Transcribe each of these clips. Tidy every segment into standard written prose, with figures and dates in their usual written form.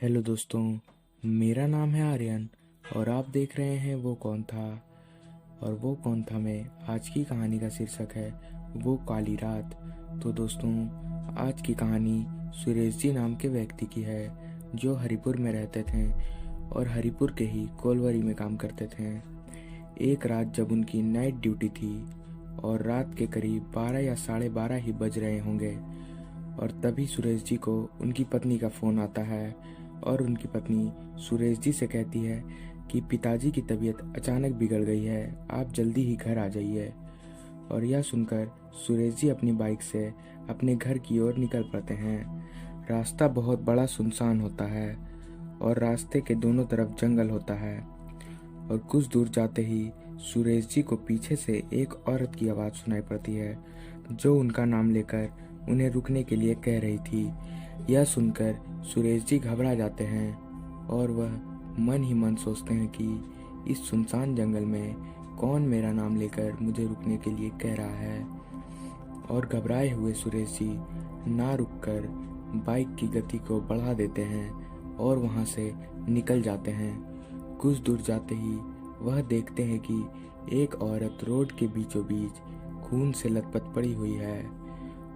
Hello दोस्तों, मेरा नाम है आर्यन और आप देख रहे हैं वो कौन था। और वो कौन था में आज की कहानी का शीर्षक है वो काली रात। तो दोस्तों, आज की कहानी सुरेश जी नाम के व्यक्ति की है जो हरिपुर में रहते थे और हरिपुर के ही कोलवरी में काम करते थे। एक रात जब उनकी नाइट ड्यूटी थी और रात के करीब 12 या 12:30 ही बज रहे होंगे और तभी सुरेश जी को उनकी पत्नी का फ़ोन आता है और उनकी पत्नी सुरेश जी से कहती है कि पिताजी की तबीयत अचानक बिगड़ गई है, आप जल्दी ही घर आ जाइए। और यह सुनकर सुरेश जी अपनी बाइक से अपने घर की ओर निकल पड़ते हैं। रास्ता बहुत बड़ा सुनसान होता है और रास्ते के दोनों तरफ जंगल होता है और कुछ दूर जाते ही सुरेश जी को पीछे से एक औरत की आवाज़ सुनाई पड़ती है जो उनका नाम लेकर उन्हें रुकने के लिए कह रही थी। यह सुनकर सुरेश जी घबरा जाते हैं और वह मन ही मन सोचते हैं कि इस सुनसान जंगल में कौन मेरा नाम लेकर मुझे रुकने के लिए कह रहा है। और घबराए हुए सुरेश जी ना रुककर बाइक की गति को बढ़ा देते हैं और वहां से निकल जाते हैं। कुछ दूर जाते ही वह देखते हैं कि एक औरत रोड के बीचों बीच खून से लथपथ पड़ी हुई है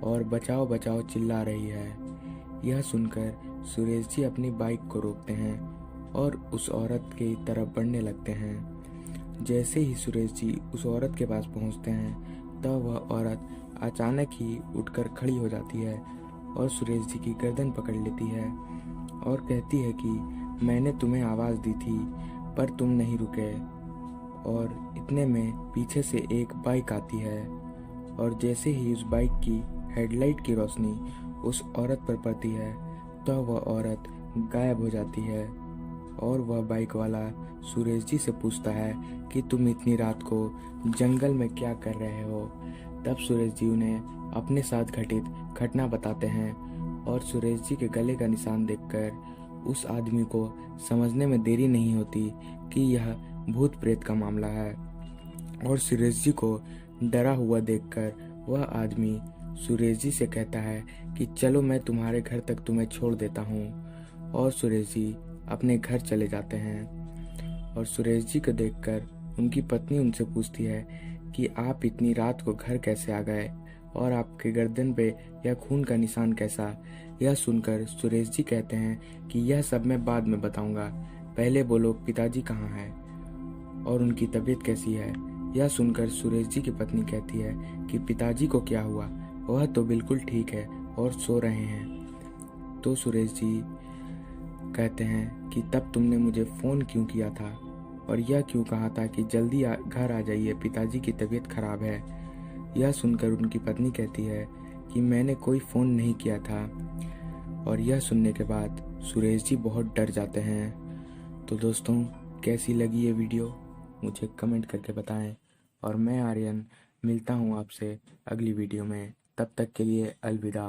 और बचाओ बचाओ चिल्ला रही है। यह सुनकर सुरेश जी अपनी बाइक को रोकते हैं और उस औरत की तरफ बढ़ने लगते हैं। जैसे ही सुरेश जी उस औरत के पास पहुंचते हैं तब वह औरत अचानक ही उठकर खड़ी हो जाती है और सुरेश जी की गर्दन पकड़ लेती है और कहती है कि मैंने तुम्हें आवाज़ दी थी पर तुम नहीं रुके। और इतने में पीछे से एक बाइक आती है और जैसे ही उस बाइक की हेडलाइट की रोशनी उस औरत पर पड़ती है तो वह औरत गायब हो जाती है और वह बाइक वाला सुरेश जी से पूछता है कि तुम इतनी रात को जंगल में क्या कर रहे हो। तब सुरेश जी उन्हें अपने साथ घटित घटना बताते हैं और सुरेश जी के गले का निशान देखकर उस आदमी को समझने में देरी नहीं होती कि यह भूत प्रेत का मामला है। और सुरेश जी को डरा हुआ देखकर वह आदमी सुरेश जी से कहता है कि चलो मैं तुम्हारे घर तक तुम्हें छोड़ देता हूँ। और सुरेश जी अपने घर चले जाते हैं। और सुरेश जी को देखकर उनकी पत्नी उनसे पूछती है कि आप इतनी रात को घर कैसे आ गए और आपके गर्दन पे यह खून का निशान कैसा। यह सुनकर सुरेश जी कहते हैं कि यह सब मैं बाद में बताऊंगा, पहले बोलो पिताजी कहाँ हैं और उनकी तबीयत कैसी है। यह सुनकर सुरेश जी की पत्नी कहती है कि पिताजी को क्या हुआ, वह तो बिल्कुल ठीक है और सो रहे हैं। तो सुरेश जी कहते हैं कि तब तुमने मुझे फ़ोन क्यों किया था और यह क्यों कहा था कि जल्दी घर आ जाइए, पिताजी की तबीयत खराब है। यह सुनकर उनकी पत्नी कहती है कि मैंने कोई फ़ोन नहीं किया था। और यह सुनने के बाद सुरेश जी बहुत डर जाते हैं। तो दोस्तों, कैसी लगी ये वीडियो मुझे कमेंट करके बताएं और मैं आर्यन मिलता हूँ आपसे अगली वीडियो में। तब तक के लिए अलविदा।